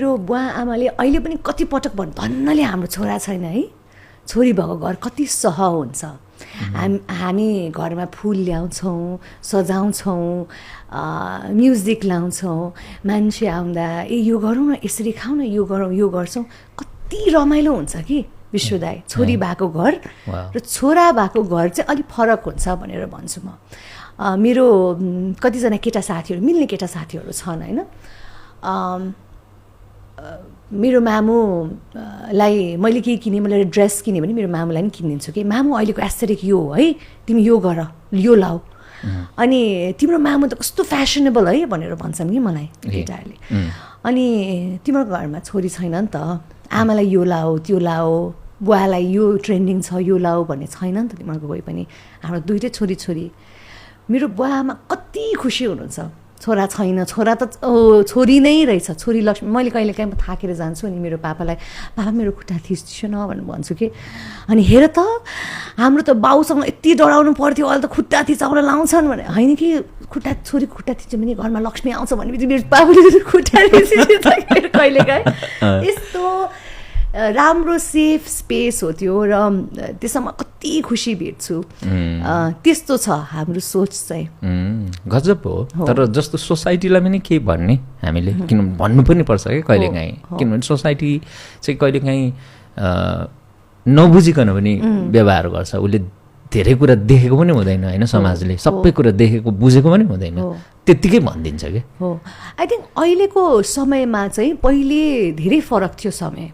मेरो बुवा आमाले अहिले पनि कति पटक धन्नले हाम्रो छोरा छैन है, छोरी भएको घर कति सह हुन्छ। हामी घरमा फुल ल्याउँछौँ, सजाउँछौँ, म्युजिक लाउँछौँ, मान्छे आउँदा यो गरौँ न, यसरी खाउँ न, यो गरौँ, यो गर्छौँ, कति रमाइलो हुन्छ कि विश्वदाई। छोरी भएको घर र छोरा भएको घर चाहिँ अलिक फरक हुन्छ भनेर भन्छु म। मेरो कतिजना केटा साथीहरू, मिल्ने केटा साथीहरू छन् होइन। मेरो मामुलाई मैले केही किनेँ, मैले ड्रेस किनेँ भने मेरो मामुलाई पनि किनिदिन्छु कि मामु अहिलेको एस्थेटिक यो है, तिमी यो गर, यो लाऊ। अनि तिम्रो मामु त कस्तो फेसनेबल है भनेर भन्छन् कि मलाई केटाहरूले। अनि तिम्रो घरमा छोरी छैन नि त, आमालाई यो लाऊ त्यो लाऊ, बुवालाई यो ट्रेन्डिङ छ यो लाऊ भन्ने छैन नि त तिमीहरूको कोही पनि। हाम्रो दुइटै छोरी। मेरो बुवा आमा कति खुसी हुनुहुन्छ, छोरा छैन, छोरा त छोरी नै रहेछ, छोरी लक्ष्मी। मैले कहिले काहीँ थाकेर जान्छु अनि मेरो पापालाई, पापा मेरो खुट्टा थिच्छु न भनेर भन्छु कि। अनि हेर त हाम्रो त बाउसँग यति डराउनु पर्थ्यो, अहिले त खुट्टा थिचाउन लाउँछन् भने। होइन कि छोरी खुट्टा थिच्यो भने घरमा लक्ष्मी आउँछ भनेपछि मेरो बाबुले खुट्टा थिचिन्छ कहिले काहीँ। यस्तो राम्रो सेफ स्पेस हो त्यो र त्यसमा कति खुसी भेट्छु। त्यस्तो छ हाम्रो सोच चाहिँ। गजब हो। तर जस्तो सोसाइटीलाई पनि के भन्ने हामीले, किन भन्नु पनि पर्छ क्या कहिलेकाहीँ, किनभने सोसाइटी चाहिँ कहिलेकाहीँ नबुझिकन पनि व्यवहार गर्छ। उसले धेरै कुरा देखेको पनि हुँदैन होइन, समाजले सबै कुरा देखेको बुझेको पनि हुँदैन, त्यत्तिकै भनिदिन्छ क्या। हो, आई थिङ्क अहिलेको समयमा चाहिँ पहिले धेरै फरक थियो समय।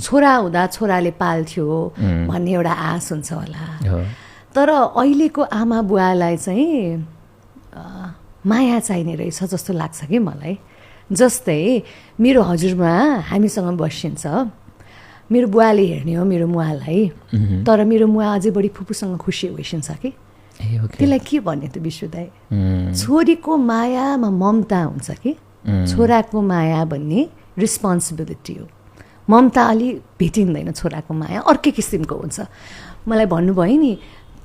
छोरा हुँदा छोराले पाल्थ्यो भन्ने एउटा आश हुन्छ होला, तर अहिलेको आमा बुवालाई चाहिँ माया चाहिने रहेछ जस्तो लाग्छ कि मलाई। जस्तै मेरो हजुरबुवा हामीसँग बसिन्छ, मेरो बुवाले हेर्ने हो मेरो मुवालाई, तर मेरो मुवा अझै बढी फुपूसँग खुसी होइसिन्छ कि। त्यसलाई के भन्ने त विश्वदाई, छोरीको मायामा ममता हुन्छ कि छोराको माया भन्ने रिस्पोन्सिबिलिटी हो। ममता अलि भेटिँदैन, छोराको माया अर्कै किसिमको हुन्छ। मलाई भन्नुभयो नि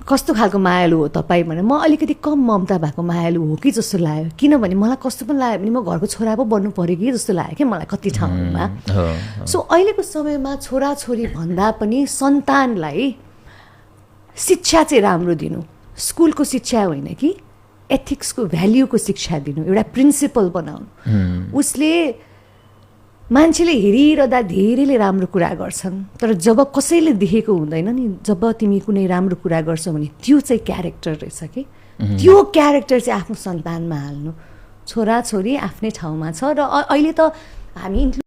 कस्तो खालको मायालु हो तपाईँ भने, म अलिकति कम ममता भएको मायालु हो कि जस्तो लाग्यो। किनभने मलाई कस्तो पनि लाग्यो भने म घरको छोरा पो बन्नु पऱ्यो कि जस्तो लाग्यो कि मलाई कति ठाउँमा। सो अहिलेको समयमा छोराछोरी भन्दा पनि सन्तानलाई शिक्षा चाहिँ राम्रो दिनु, स्कुलको शिक्षा होइन कि एथिक्सको भ्याल्युको शिक्षा दिनु, एउटा प्रिन्सिपल बनाउनु। उसले मान्छेले हेरिरहँदा धेरैले राम्रो कुरा गर्छन्, तर जब कसैले देखेको हुँदैन नि, जब तिमी कुनै राम्रो कुरा गर्छौ भने त्यो चाहिँ क्यारेक्टर रहेछ कि। त्यो क्यारेक्टर चाहिँ आफ्नो सन्तानमा हाल्नु। छोराछोरी आफ्नै ठाउँमा छ र अहिले त हामी